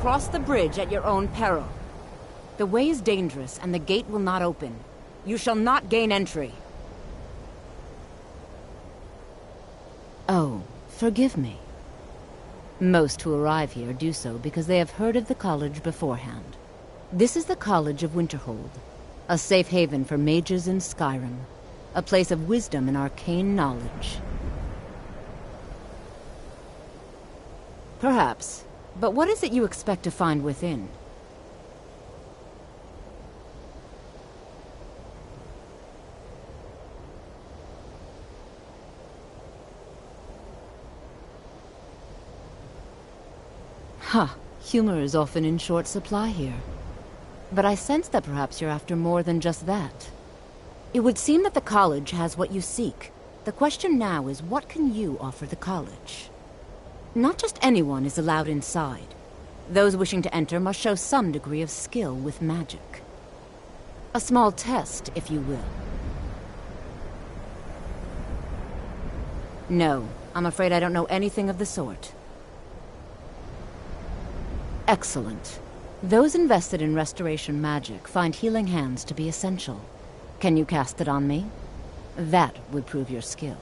cross the bridge at your own peril. The way is dangerous, and the gate will not open. You shall not gain entry. Oh, forgive me. Most who arrive here do so because they have heard of the college beforehand. This is the College of Winterhold, a safe haven for mages in Skyrim, a place of wisdom and arcane knowledge. Perhaps, but what is it you expect to find within? Humor is often in short supply here. But I sense that perhaps you're after more than just that. It would seem that the college has what you seek. The question now is, what can you offer the college? Not just anyone is allowed inside. Those wishing to enter must show some degree of skill with magic. A small test, if you will. No, I'm afraid I don't know anything of the sort. Excellent. Those invested in restoration magic find healing hands to be essential. Can you cast it on me? That would prove your skill.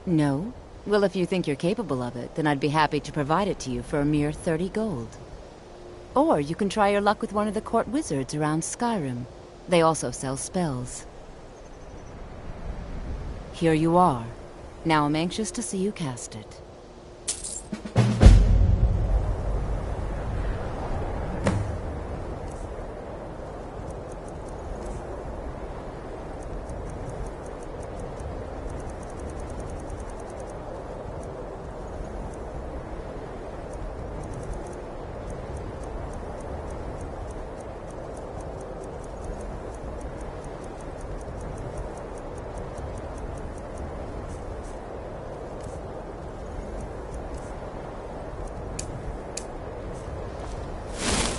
No? Well, if you think you're capable of it, then I'd be happy to provide it to you for a mere 30 gold. Or you can try your luck with one of the court wizards around Skyrim. They also sell spells. Here you are. Now I'm anxious to see you cast it.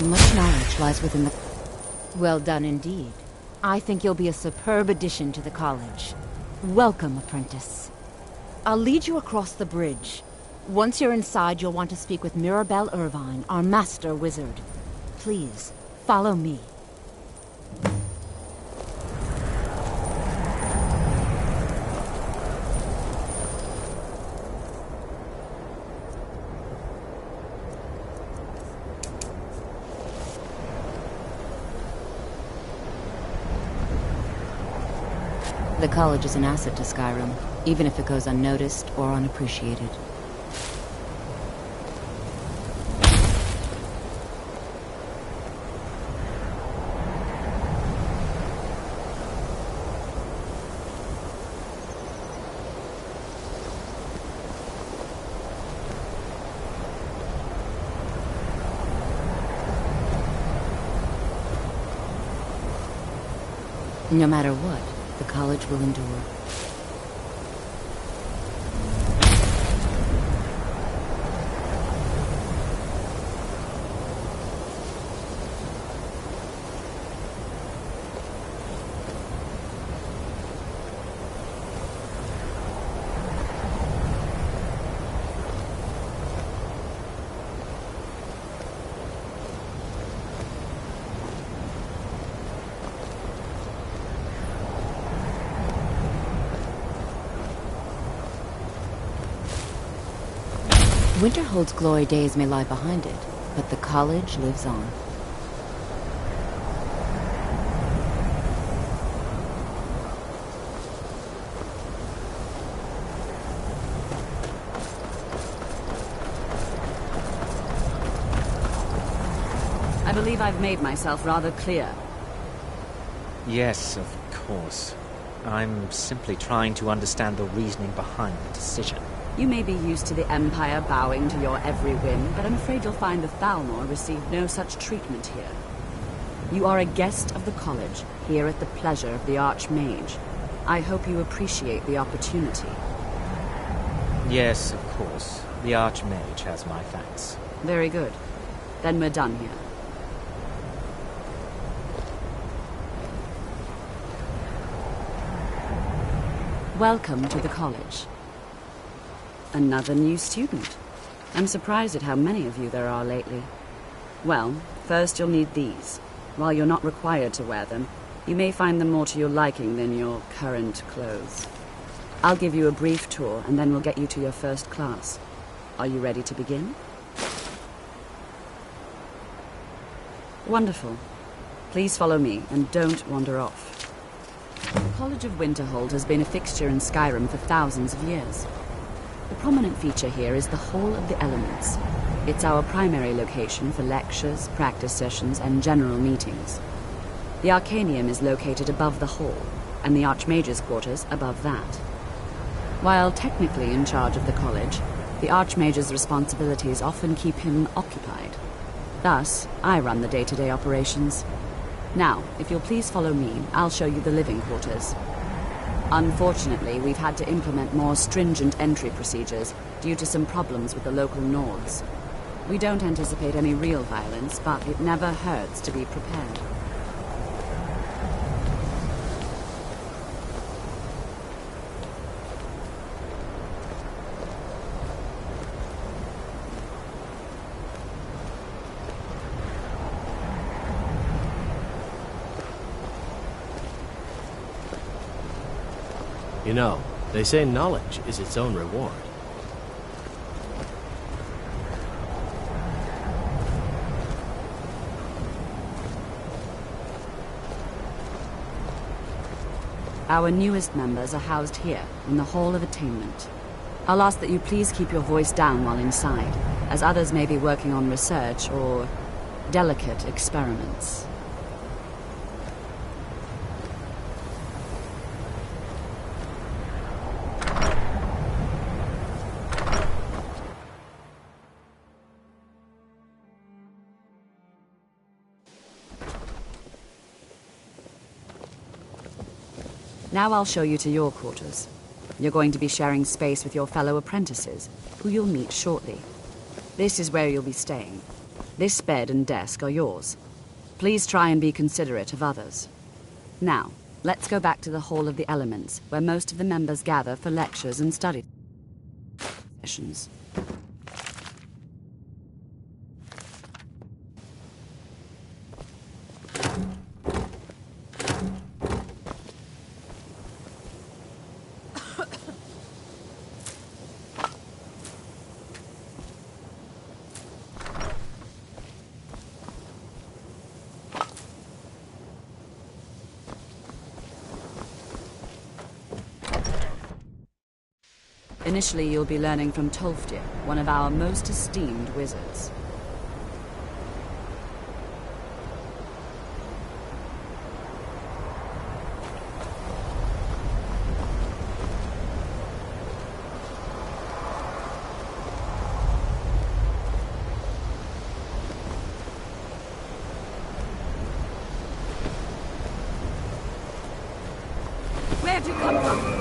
Much knowledge lies within the... Well done indeed. I think you'll be a superb addition to the college. Welcome, apprentice. I'll lead you across the bridge. Once you're inside, you'll want to speak with Mirabelle Irvine, our master wizard. Please, follow me. The college is an asset to Skyrim, even if it goes unnoticed or unappreciated. No matter what, the college will endure. Winterhold's glory days may lie behind it, but the college lives on. I believe I've made myself rather clear. Yes, of course. I'm simply trying to understand the reasoning behind the decision. You may be used to the Empire bowing to your every whim, but I'm afraid you'll find the Thalmor received no such treatment here. You are a guest of the college, here at the pleasure of the Archmage. I hope you appreciate the opportunity. Yes, of course. The Archmage has my thanks. Very good. Then we're done here. Welcome to the college. Another new student. I'm surprised at how many of you there are lately. Well, first you'll need these. While you're not required to wear them, you may find them more to your liking than your current clothes. I'll give you a brief tour, and then we'll get you to your first class. Are you ready to begin? Wonderful. Please follow me, and don't wander off. The College of Winterhold has been a fixture in Skyrim for thousands of years. The prominent feature here is the Hall of the Elements. It's our primary location for lectures, practice sessions, and general meetings. The Arcanium is located above the hall, and the Archmage's quarters above that. While technically in charge of the college, the Archmage's responsibilities often keep him occupied. Thus, I run the day-to-day operations. Now, if you'll please follow me, I'll show you the living quarters. Unfortunately, we've had to implement more stringent entry procedures due to some problems with the local Nords. We don't anticipate any real violence, but it never hurts to be prepared. You know, they say knowledge is its own reward. Our newest members are housed here, in the Hall of Attainment. I'll ask that you please keep your voice down while inside, as others may be working on research or delicate experiments. Now I'll show you to your quarters. You're going to be sharing space with your fellow apprentices, who you'll meet shortly. This is where you'll be staying. This bed and desk are yours. Please try and be considerate of others. Now, let's go back to the Hall of the Elements, where most of the members gather for lectures and study sessions. Initially, you'll be learning from Tolfdir, one of our most esteemed wizards. Where'd you come from?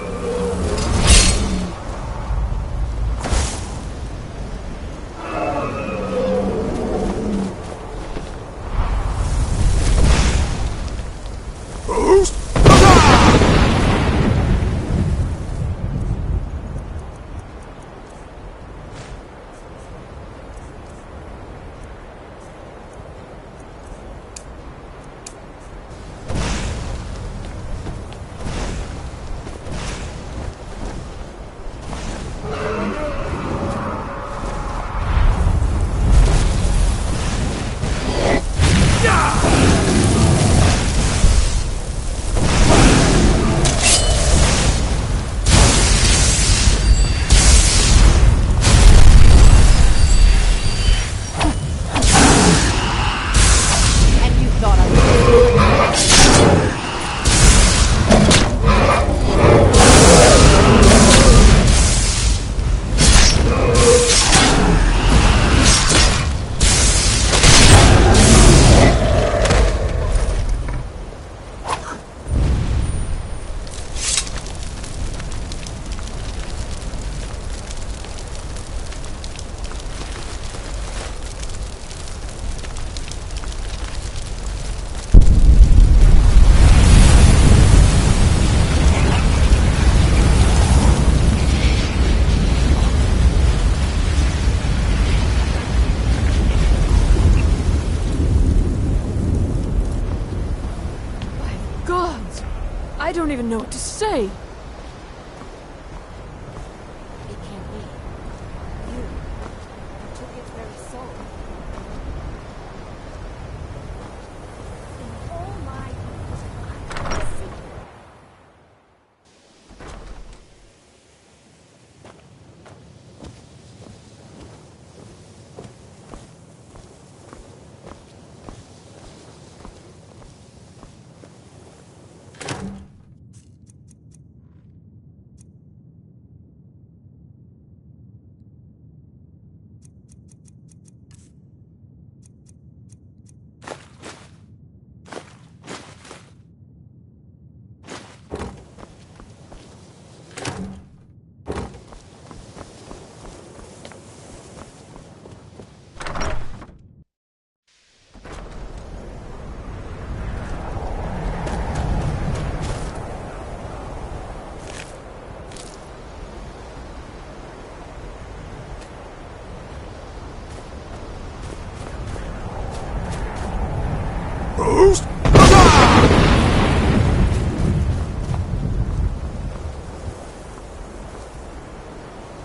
I don't even know what to say. It can't be. You took its very soul. In all my years, I've never seen it.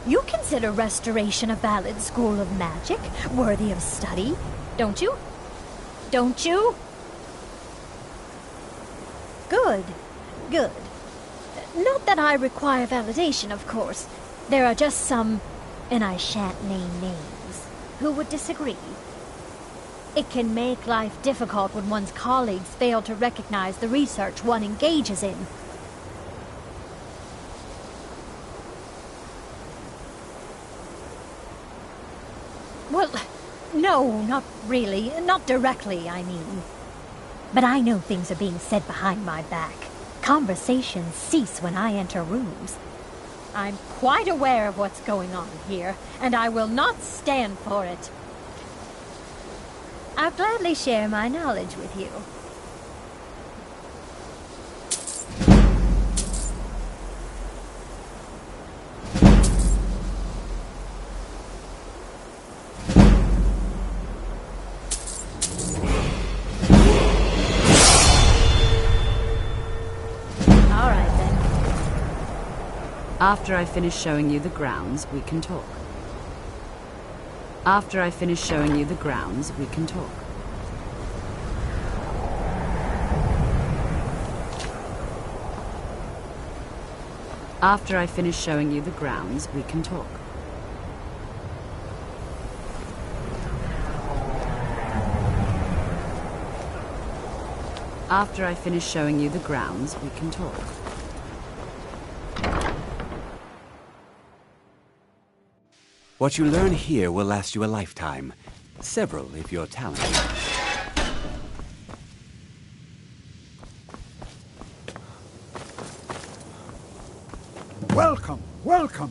You consider restoration a valid school of magic, worthy of study, don't you? Don't you? Good. Good. Not that I require validation, of course. There are just some, and I shan't name names, who would disagree. It can make life difficult when one's colleagues fail to recognize the research one engages in. Well, no, not really. Not directly, I mean. But I know things are being said behind my back. Conversations cease when I enter rooms. I'm quite aware of what's going on here, and I will not stand for it. I'll gladly share my knowledge with you. All right, then. After I finish showing you the grounds, we can talk. After I finish showing you the grounds, we can talk. After I finish showing you the grounds, we can talk. After I finish showing you the grounds, we can talk. What you learn here will last you a lifetime. Several, if you're talented. Welcome, welcome.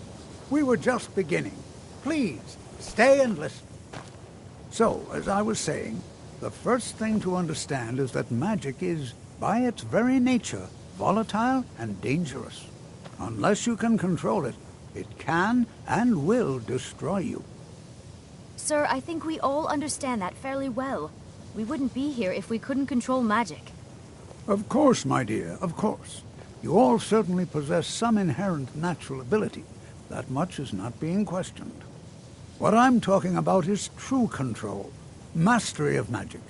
We were just beginning. Please, stay and listen. So, as I was saying, the first thing to understand is that magic is, by its very nature, volatile and dangerous. Unless you can control it, it can and will destroy you. Sir, I think we all understand that fairly well. We wouldn't be here if we couldn't control magic. Of course, my dear, of course. You all certainly possess some inherent natural ability. That much is not being questioned. What I'm talking about is true control, mastery of magic.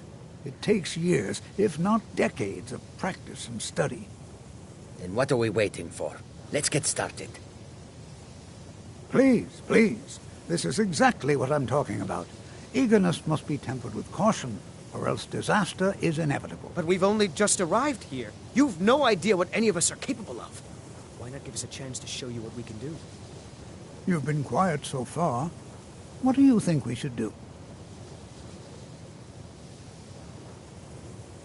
It takes years, if not decades, of practice and study. Then what are we waiting for? Let's get started. Please, please. This is exactly what I'm talking about. Eagerness must be tempered with caution, or else disaster is inevitable. But we've only just arrived here. You've no idea what any of us are capable of. Why not give us a chance to show you what we can do? You've been quiet so far. What do you think we should do?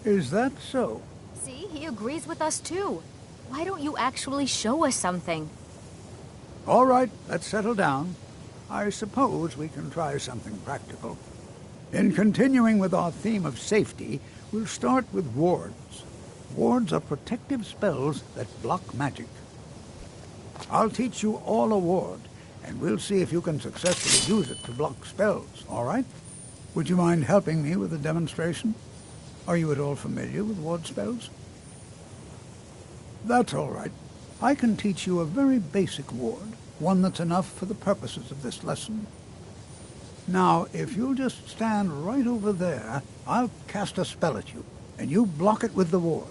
Is that so? See, he agrees with us too. Why don't you actually show us something? All right, let's settle down. I suppose we can try something practical. In continuing with our theme of safety, we'll start with wards. Wards are protective spells that block magic. I'll teach you all a ward, and we'll see if you can successfully use it to block spells, all right? Would you mind helping me with the demonstration? Are you at all familiar with ward spells? That's all right. I can teach you a very basic ward, one that's enough for the purposes of this lesson. Now, if you'll just stand right over there, I'll cast a spell at you, and you block it with the ward.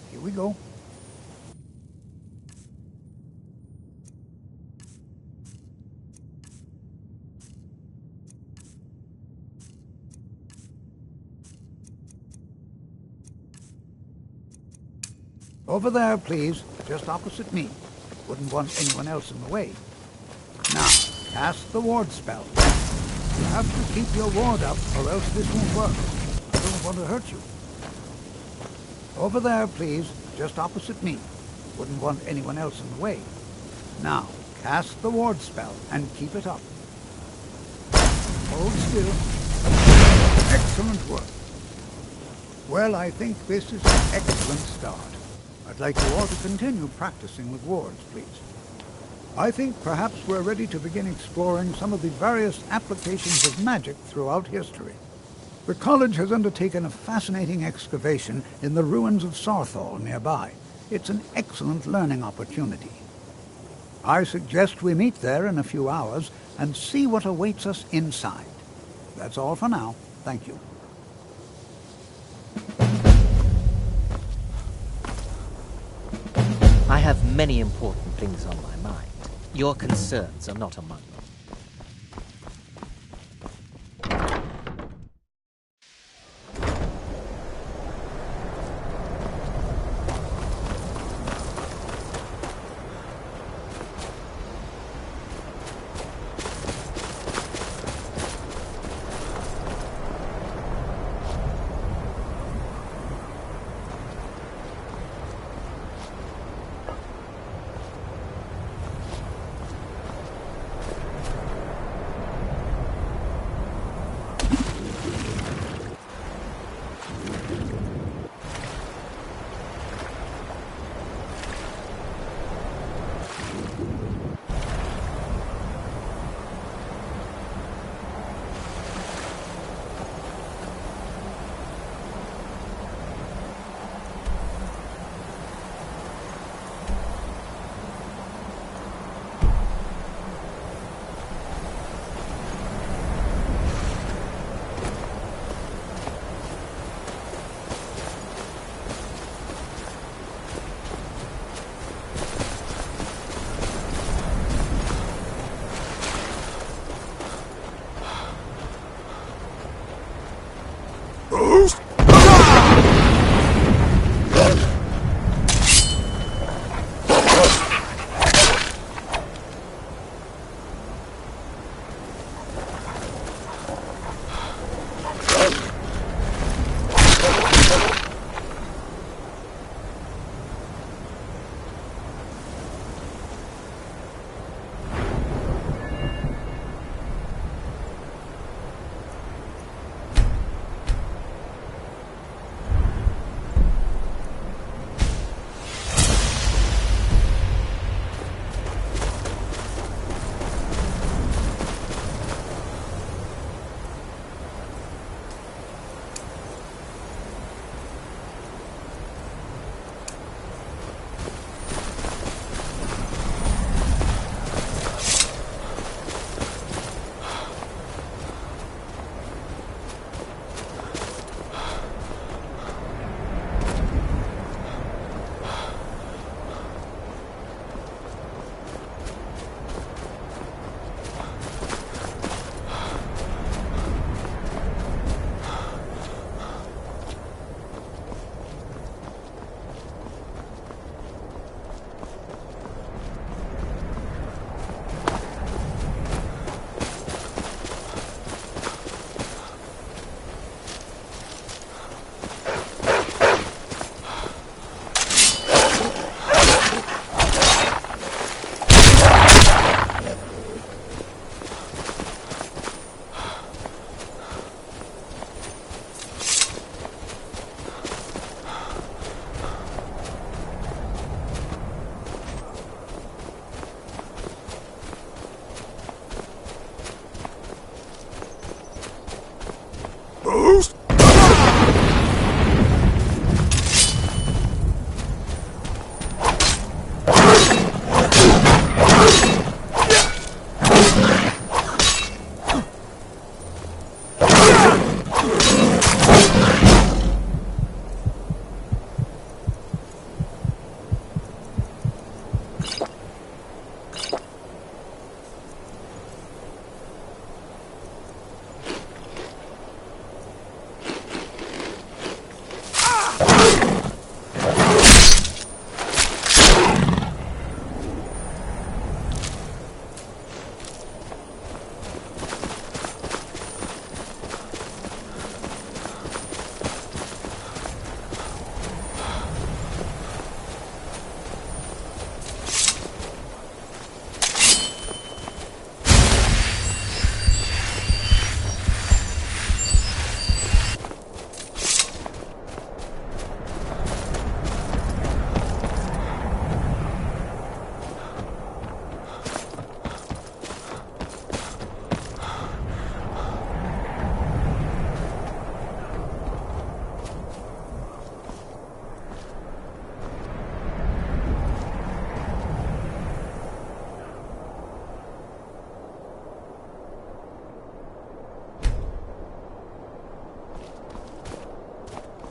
Here we go. Over there, please, just opposite me. Wouldn't want anyone else in the way. Now, cast the ward spell. You have to keep your ward up, or else this won't work. I don't want to hurt you. Over there, please, just opposite me. Wouldn't want anyone else in the way. Now, cast the ward spell, and keep it up. Hold still. Excellent work. Well, I think this is an excellent start. I'd like you all to continue practicing with wards, please. I think perhaps we're ready to begin exploring some of the various applications of magic throughout history. The college has undertaken a fascinating excavation in the ruins of Sarthal nearby. It's an excellent learning opportunity. I suggest we meet there in a few hours and see what awaits us inside. That's all for now. Thank you. I have many important things on my mind. Your concerns are not among them.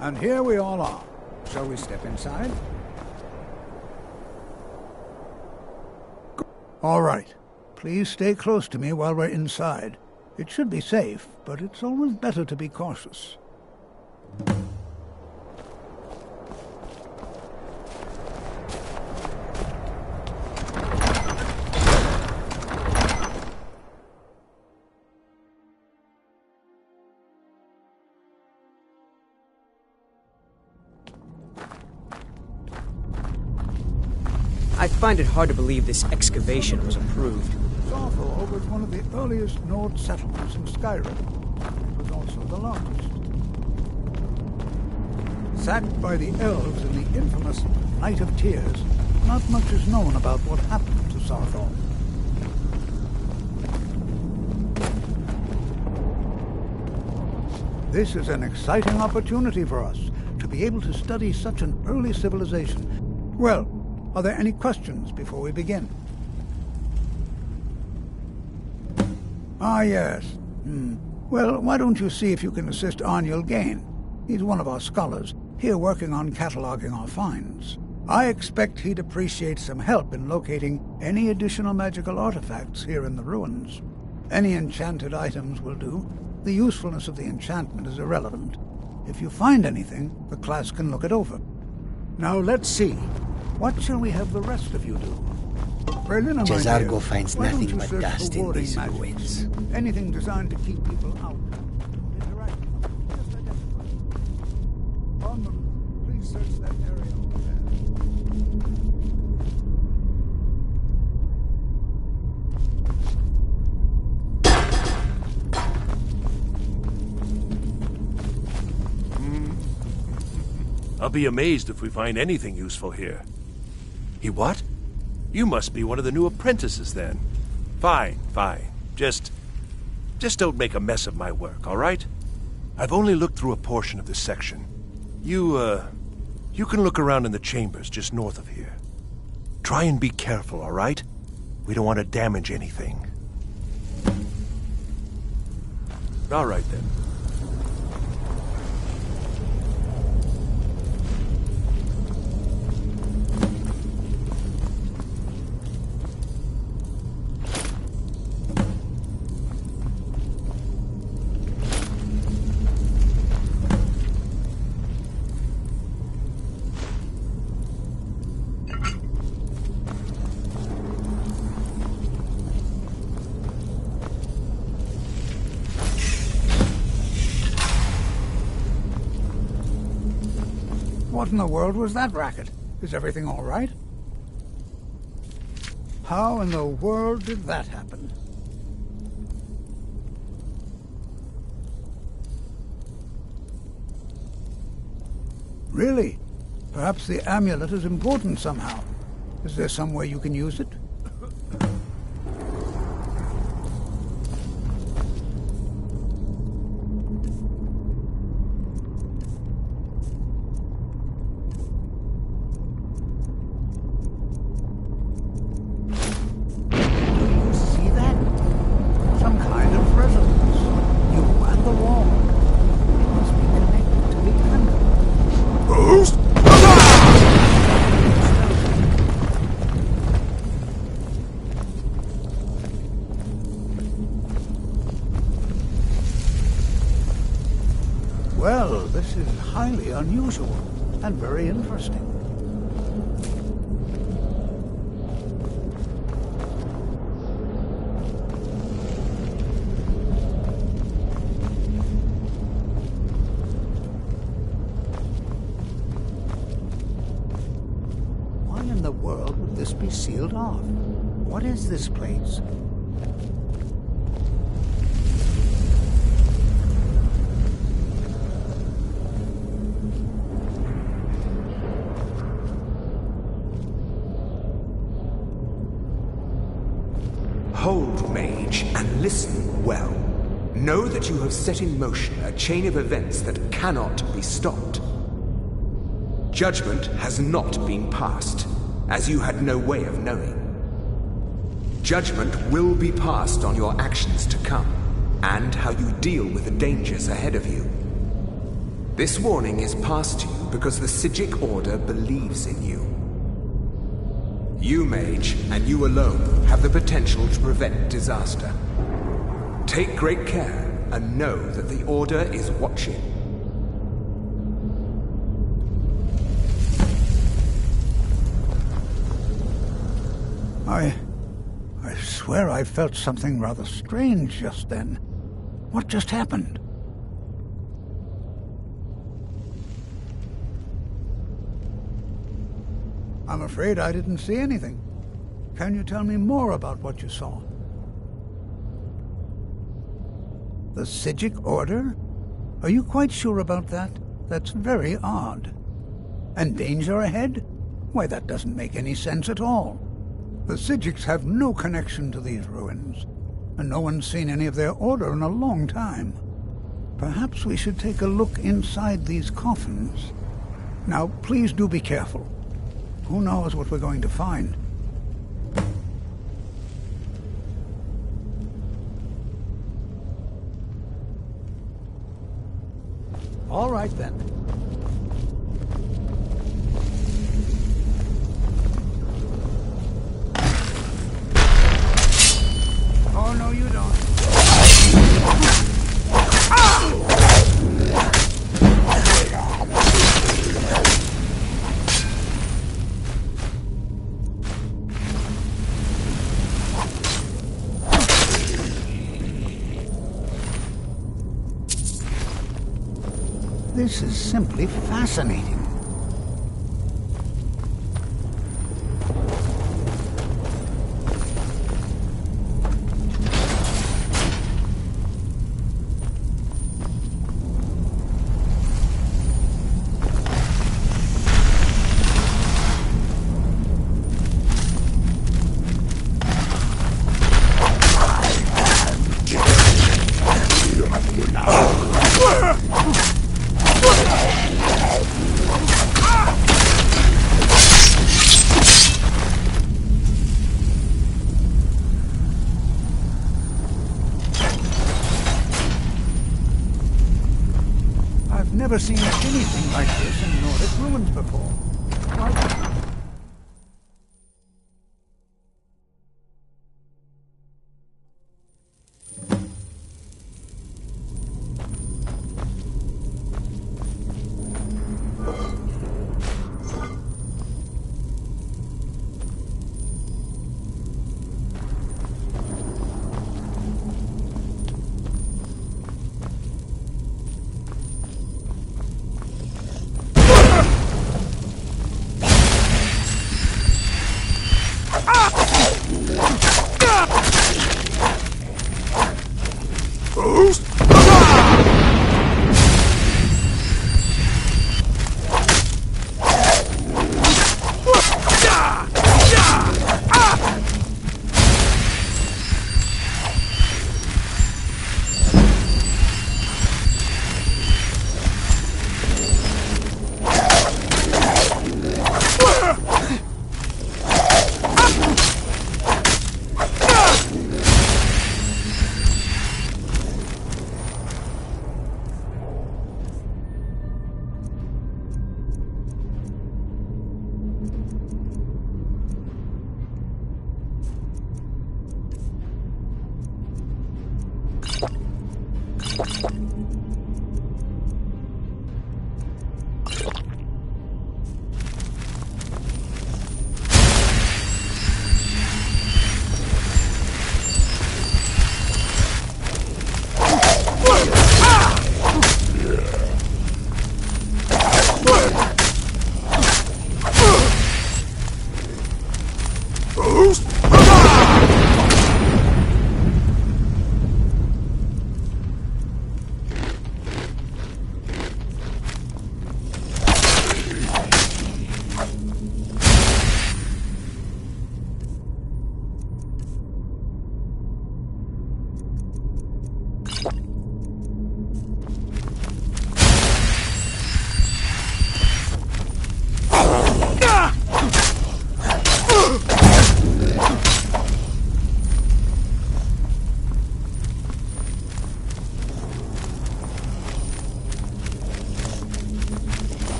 And here we all are. Shall we step inside? All right. Please stay close to me while we're inside. It should be safe, but it's always better to be cautious. I find it hard to believe this excavation was approved. Sarthor was one of the earliest Nord settlements in Skyrim. It was also the largest. Sacked by the elves in the infamous Night of Tears, not much is known about what happened to Sarthor. This is an exciting opportunity for us to be able to study such an early civilization. Well, are there any questions before we begin? Ah, yes. Well, why don't you see if you can assist Arniel Gain? He's one of our scholars, here working on cataloging our finds. I expect he'd appreciate some help in locating any additional magical artifacts here in the ruins. Any enchanted items will do. The usefulness of the enchantment is irrelevant. If you find anything, the class can look it over. Now let's see. What shall we have the rest of you do? Berliner, Cesargo finds why don't nothing you but search dust for in warding these magics? ruins. Anything designed to keep people out. Interact. Just identify. Armand, please search that area over there. I'll be amazed if we find anything useful here. He what? You must be one of the new apprentices, then. Fine, fine. Just don't make a mess of my work, all right? I've only looked through a portion of this section. You can look around in the chambers just north of here. Try and be careful, all right? We don't want to damage anything. All right, then. What in the world was that racket? Is everything all right? How in the world did that happen? Really? Perhaps the amulet is important somehow. Is there some way you can use it? highly unusual and very interesting. Why in the world would this be sealed off? What is this place? Hold, mage, and listen well. Know that you have set in motion a chain of events that cannot be stopped. Judgment has not been passed, as you had no way of knowing. Judgment will be passed on your actions to come, and how you deal with the dangers ahead of you. This warning is passed to you because the Psijic Order believes in you. You, mage, and you alone, have the potential to prevent disaster. Take great care, and know that the Order is watching. I swear I felt something rather strange just then. What just happened? I'm afraid I didn't see anything. Can you tell me more about what you saw? The Psijic Order? Are you quite sure about that? That's very odd. And danger ahead? Why, that doesn't make any sense at all. The Psijics have no connection to these ruins, and no one's seen any of their order in a long time. Perhaps we should take a look inside these coffins. Now, please do be careful. Who knows what we're going to find? All right, then. Oh, no, you don't. This is simply fascinating. Never seen anything like this in Nordic ruins before. What?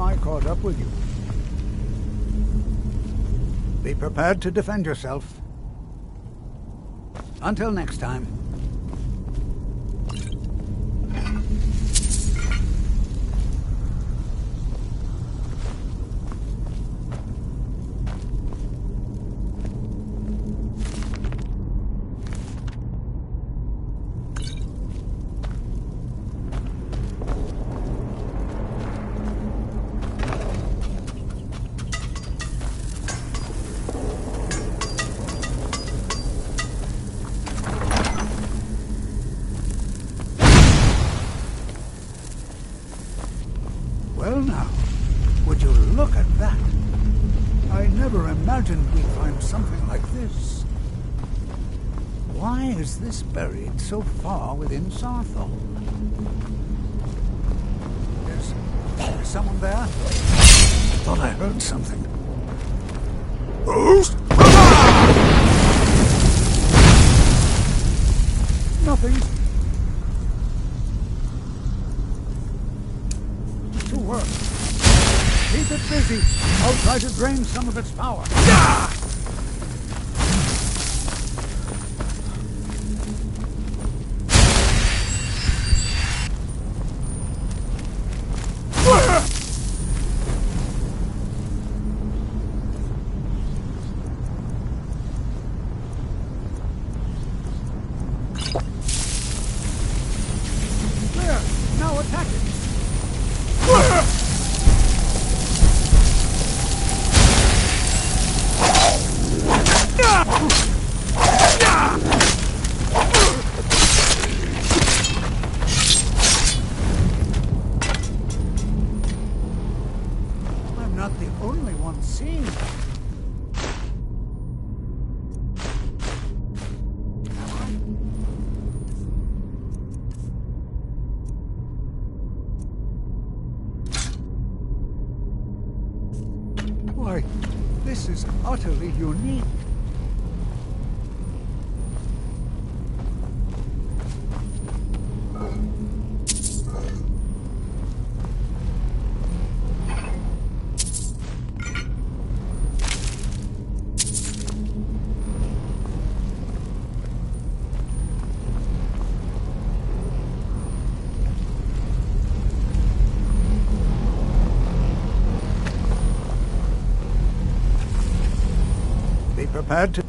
I caught up with you. Be prepared to defend yourself. Until next time. Well now, would you look at that? I never imagined we'd find something like this. Why is this buried so far within Sarthol? Is someone there? I thought I heard something. Ghost? Nothing. To work. Keep it busy. I'll try to drain some of its power. Clear. Now attack it. I'm not the only one seeing it. Why, this is utterly unique. Be prepared to...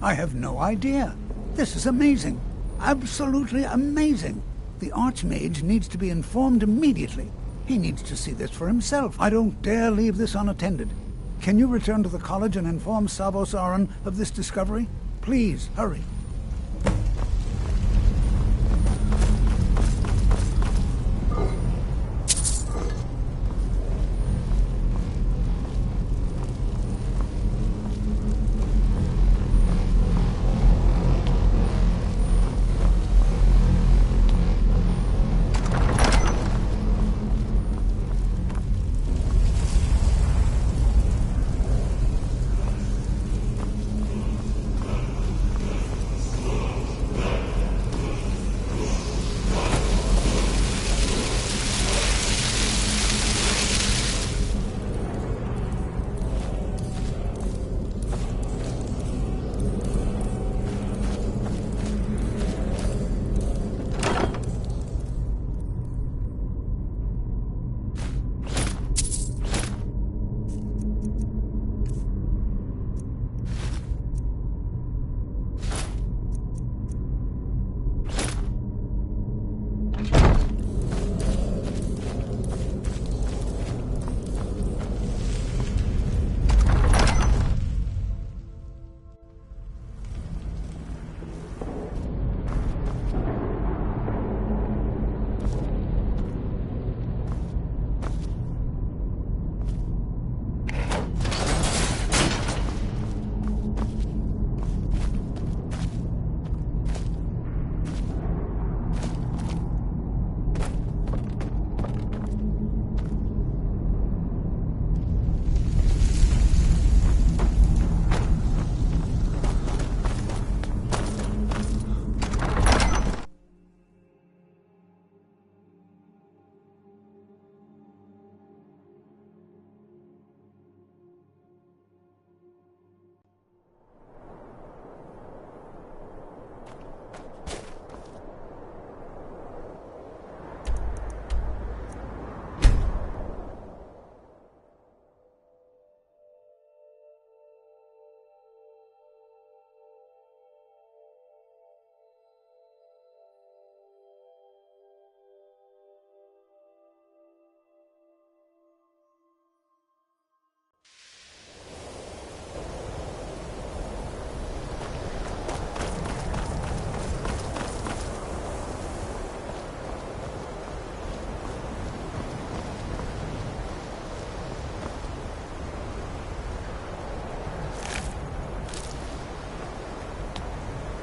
I have no idea. This is amazing. Absolutely amazing. The Archmage needs to be informed immediately. He needs to see this for himself. I don't dare leave this unattended. Can you return to the college and inform Savos Aran of this discovery? Please, hurry.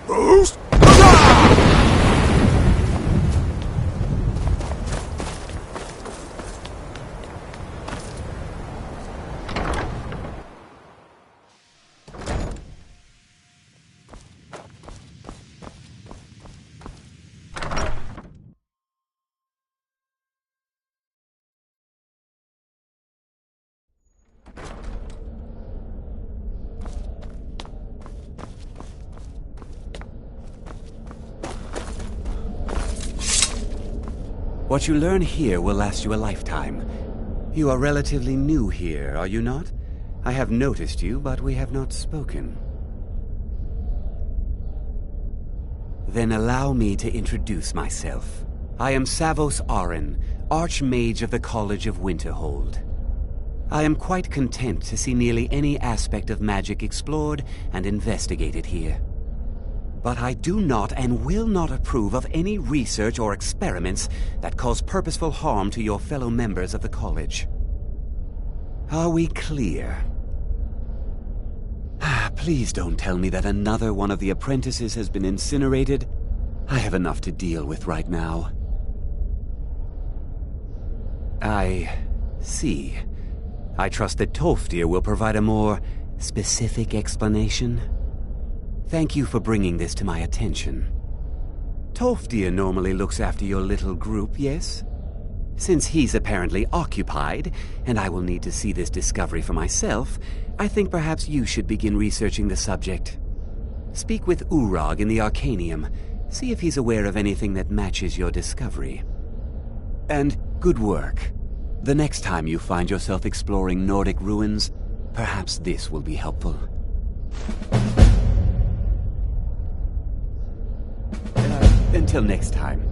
Boost! What you learn here will last you a lifetime. You are relatively new here, are you not? I have noticed you, but we have not spoken. Then allow me to introduce myself. I am Savos Arin, Archmage of the College of Winterhold. I am quite content to see nearly any aspect of magic explored and investigated here. But I do not and will not approve of any research or experiments that cause purposeful harm to your fellow members of the college. Are we clear? Please don't tell me that another one of the apprentices has been incinerated. I have enough to deal with right now. I see. I trust that Tolfdir will provide a more specific explanation. Thank you for bringing this to my attention. Tolfdir normally looks after your little group, yes? Since he's apparently occupied, and I will need to see this discovery for myself, I think perhaps you should begin researching the subject. Speak with Urag in the Arcanium. See if he's aware of anything that matches your discovery. And good work. The next time you find yourself exploring Nordic ruins, perhaps this will be helpful. Until next time.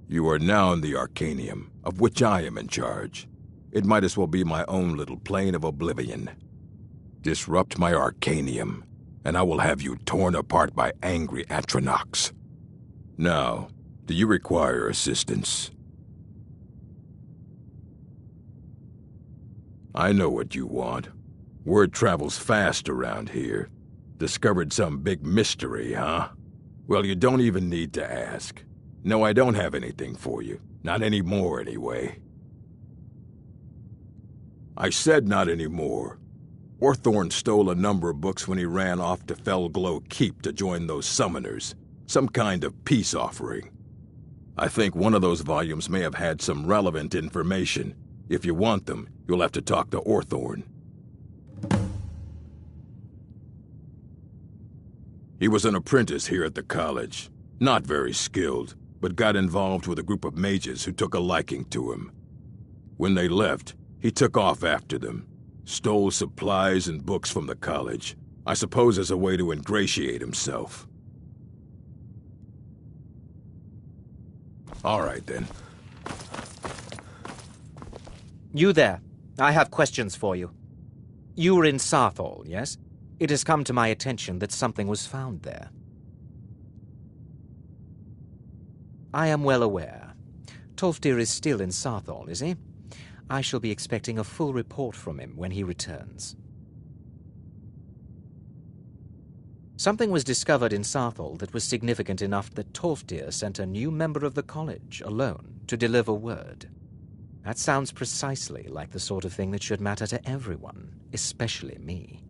You are now in the Arcanium, of which I am in charge. It might as well be my own little plane of oblivion. Disrupt my Arcanium, and I will have you torn apart by angry Atronachs. Now, do you require assistance? I know what you want. Word travels fast around here. Discovered some big mystery, huh? Well, you don't even need to ask. No, I don't have anything for you. Not anymore, anyway. I said not anymore. Orthorn stole a number of books when he ran off to Felglow Keep to join those summoners. Some kind of peace offering. I think one of those volumes may have had some relevant information. If you want them, you'll have to talk to Orthorn. He was an apprentice here at the college. Not very skilled, but got involved with a group of mages who took a liking to him. When they left, he took off after them, stole supplies and books from the college, I suppose as a way to ingratiate himself. All right, then. You there. I have questions for you. You were in Sarthol, yes? It has come to my attention that something was found there. I am well aware. Tolfdir is still in Sarthol, is he? I shall be expecting a full report from him when he returns. Something was discovered in Sarthol that was significant enough that Tolfdir sent a new member of the college, alone, to deliver word. That sounds precisely like the sort of thing that should matter to everyone, especially me.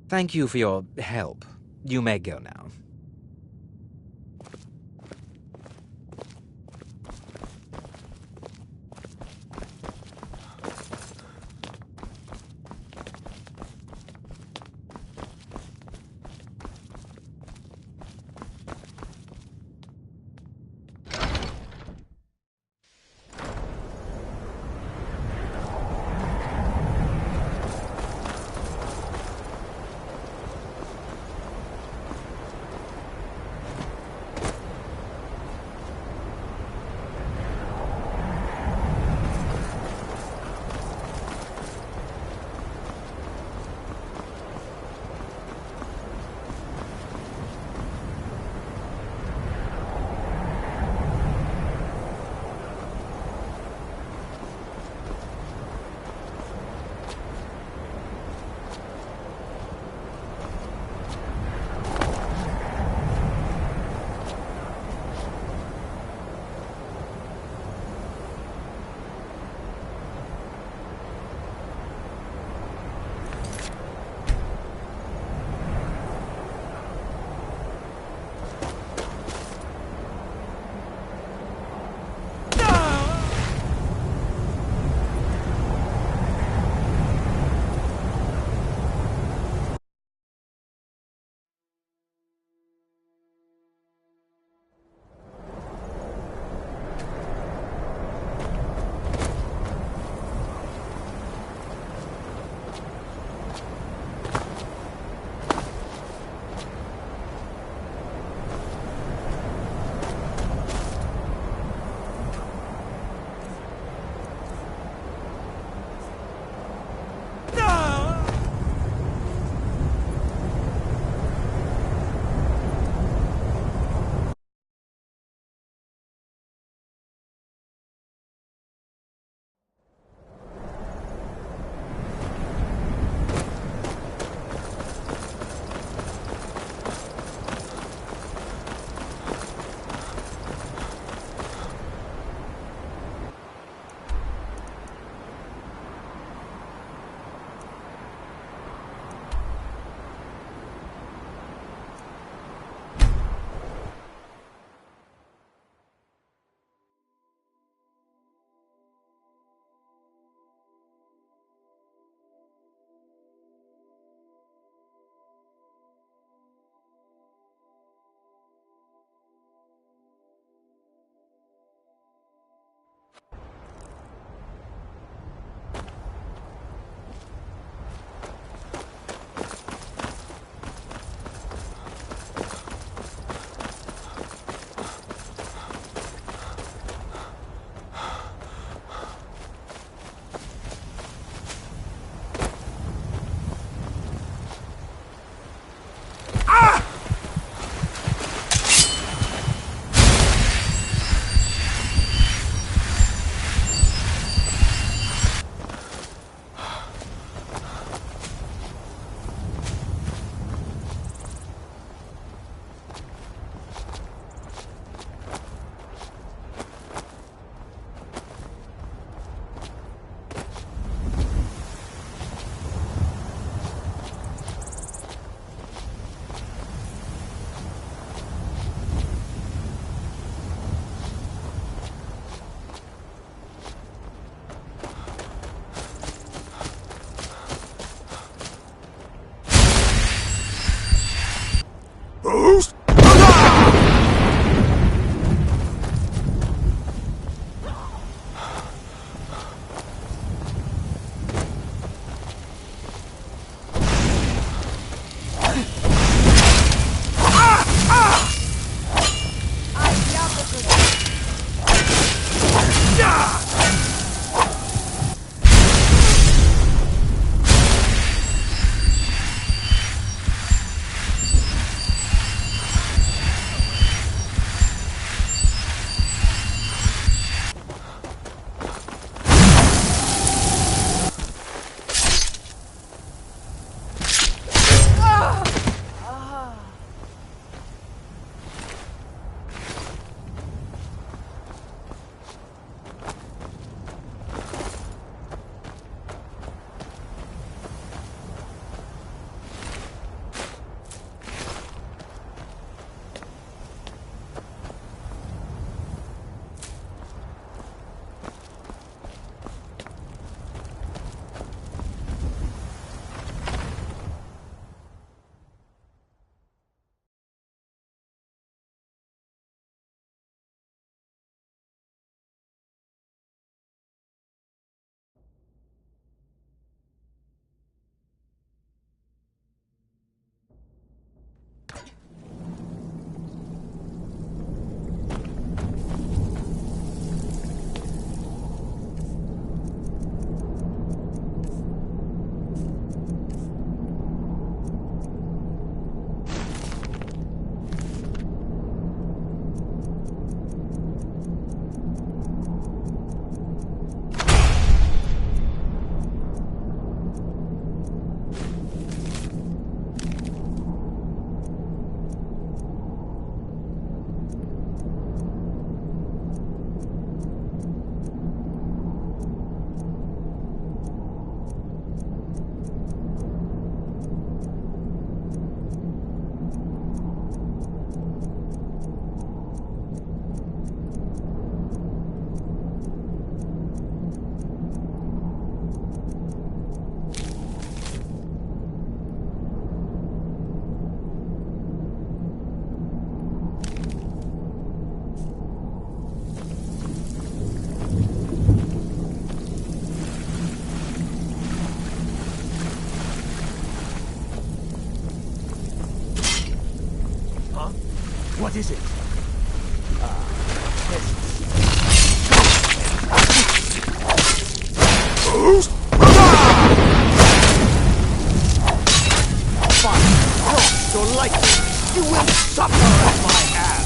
Thank you for your help. You may go now. What is it? Fine. Your likeness. You will suffer at my hand.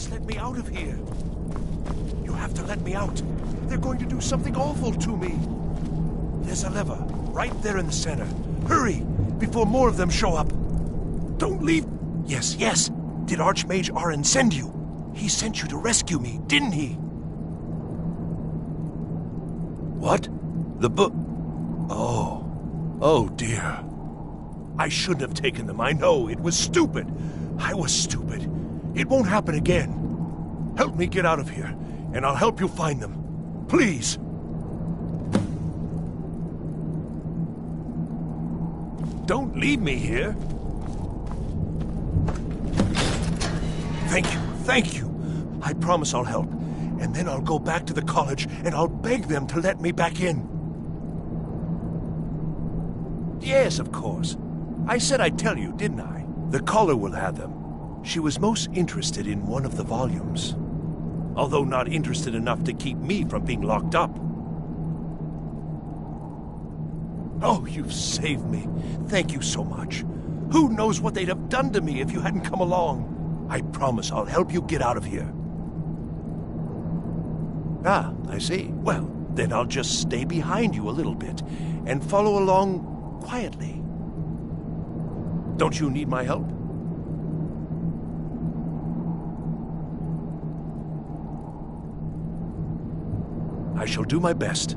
Please let me out of here. You have to let me out. They're going to do something awful to me. There's a lever right there in the center. Hurry, before more of them show up. Don't leave. Yes, yes. Did Archmage Arin send you? He sent you to rescue me, didn't he? What? The book? Oh. Oh, dear. I shouldn't have taken them. I know. It was stupid. I was stupid. It won't happen again. Help me get out of here, and I'll help you find them. Please. Don't leave me here. Thank you. Thank you. I promise I'll help. And then I'll go back to the college, and I'll beg them to let me back in. Yes, of course. I said I'd tell you, didn't I? The caller will have them. She was most interested in one of the volumes. Although not interested enough to keep me from being locked up. Oh, you've saved me. Thank you so much. Who knows what they'd have done to me if you hadn't come along? I promise I'll help you get out of here. Ah, I see. Well, then I'll just stay behind you a little bit and follow along quietly. Don't you need my help? I shall do my best.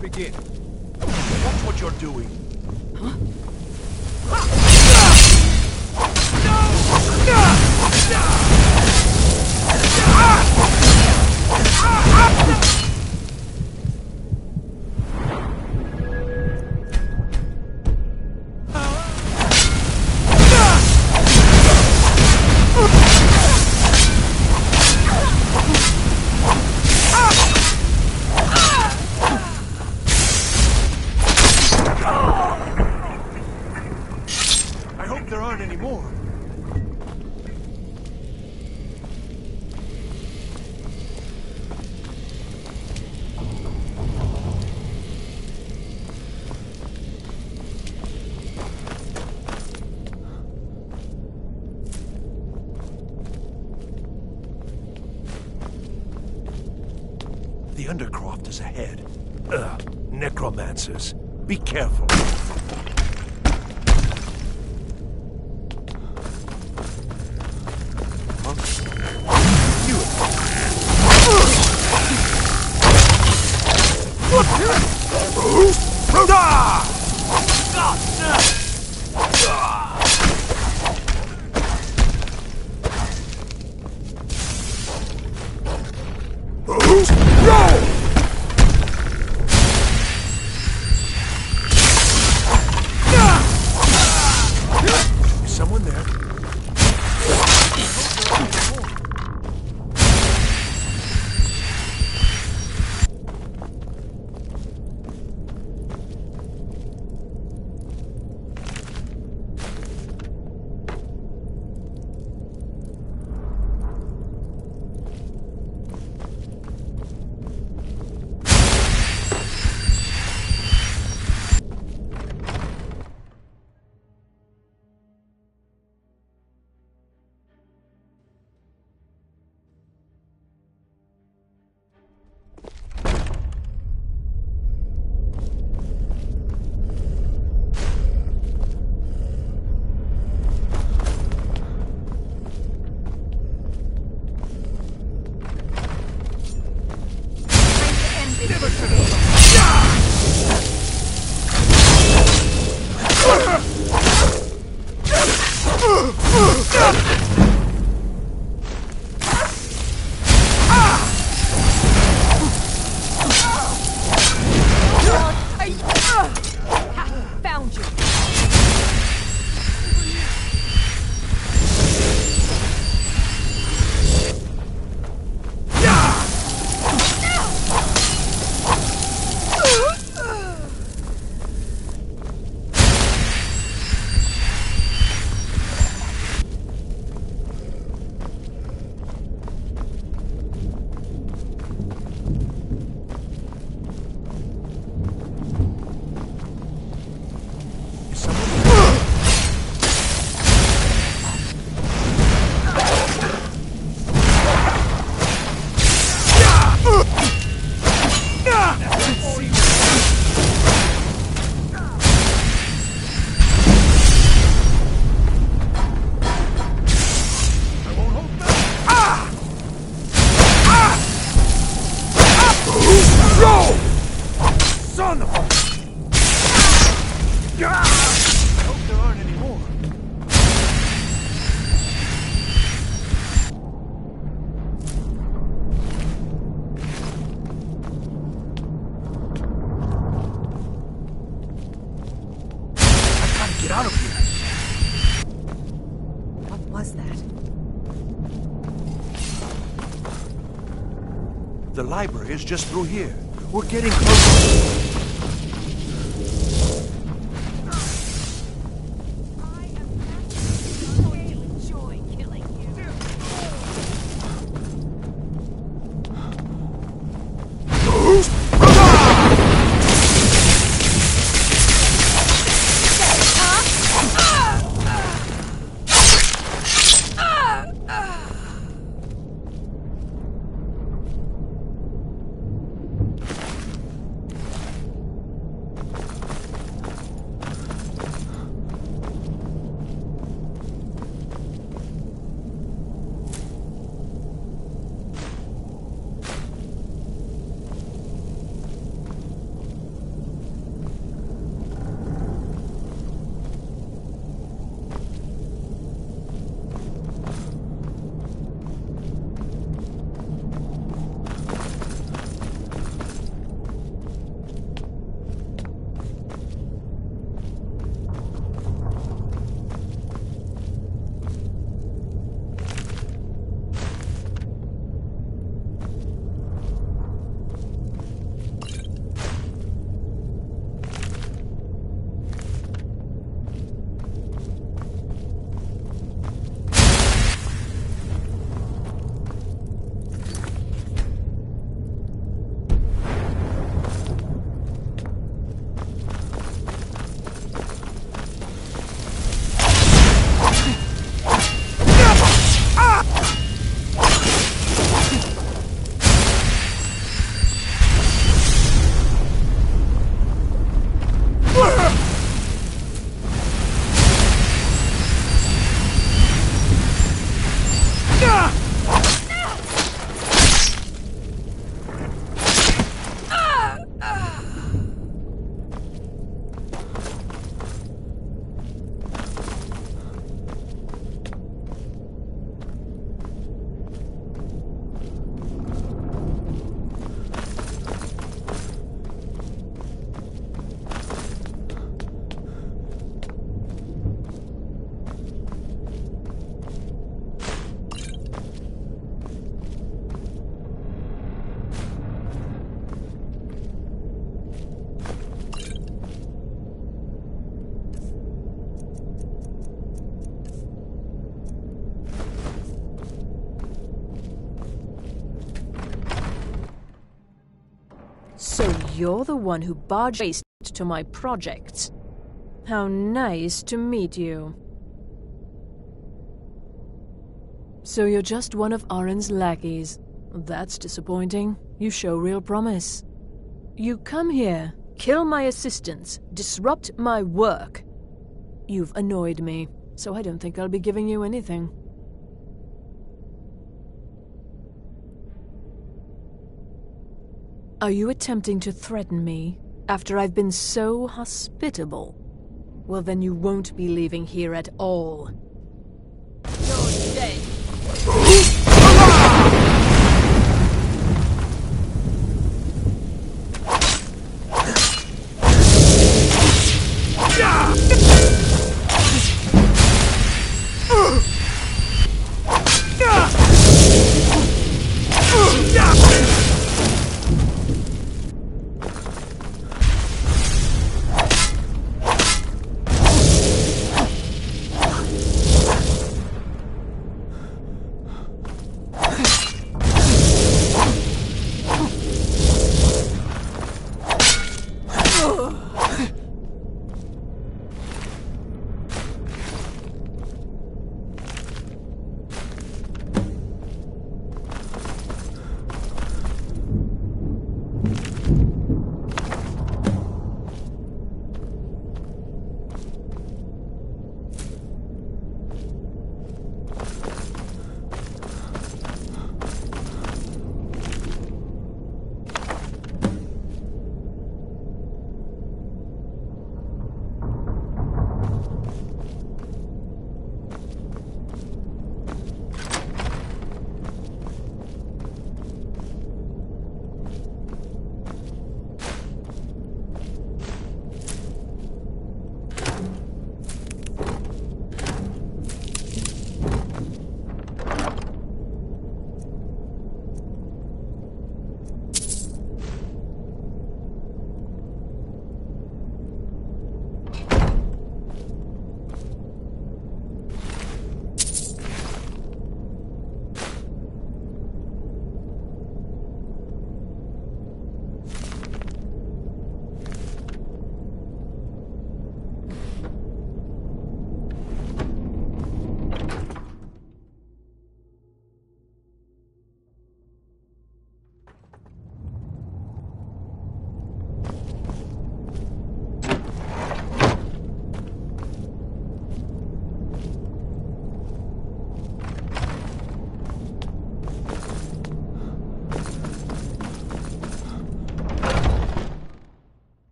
Begin. Watch what you're doing. Huh? The Undercroft is ahead. Necromancers. Be careful. Someone there. Found you. Out of here! What was that? The library is just through here. We're getting closer. So you're the one who barged to my projects. How nice to meet you. So you're just one of Arin's lackeys. That's disappointing. You show real promise. You come here, kill my assistants, disrupt my work. You've annoyed me, so I don't think I'll be giving you anything. Are you attempting to threaten me after I've been so hospitable? Well, then you won't be leaving here at all. You're dead.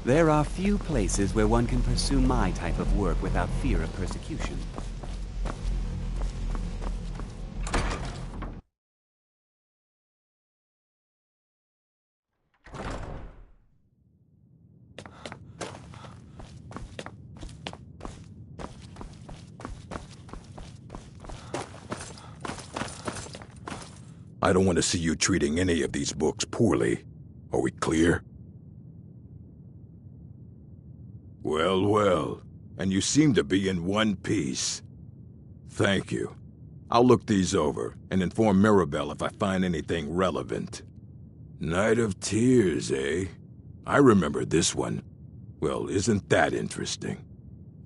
There are few places where one can pursue my type of work without fear of persecution. I don't want to see you treating any of these books poorly. Are we clear? Well, well. and you seem to be in one piece. Thank you. I'll look these over and inform Mirabelle if I find anything relevant. Night of Tears, eh? I remember this one. Well, isn't that interesting?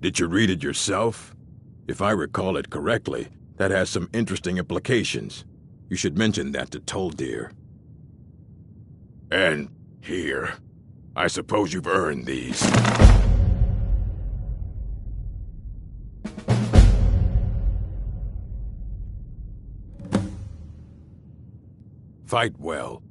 Did you read it yourself? If I recall it correctly, that has some interesting implications. You should mention that to Toldir. And here. I suppose you've earned these. Fight well.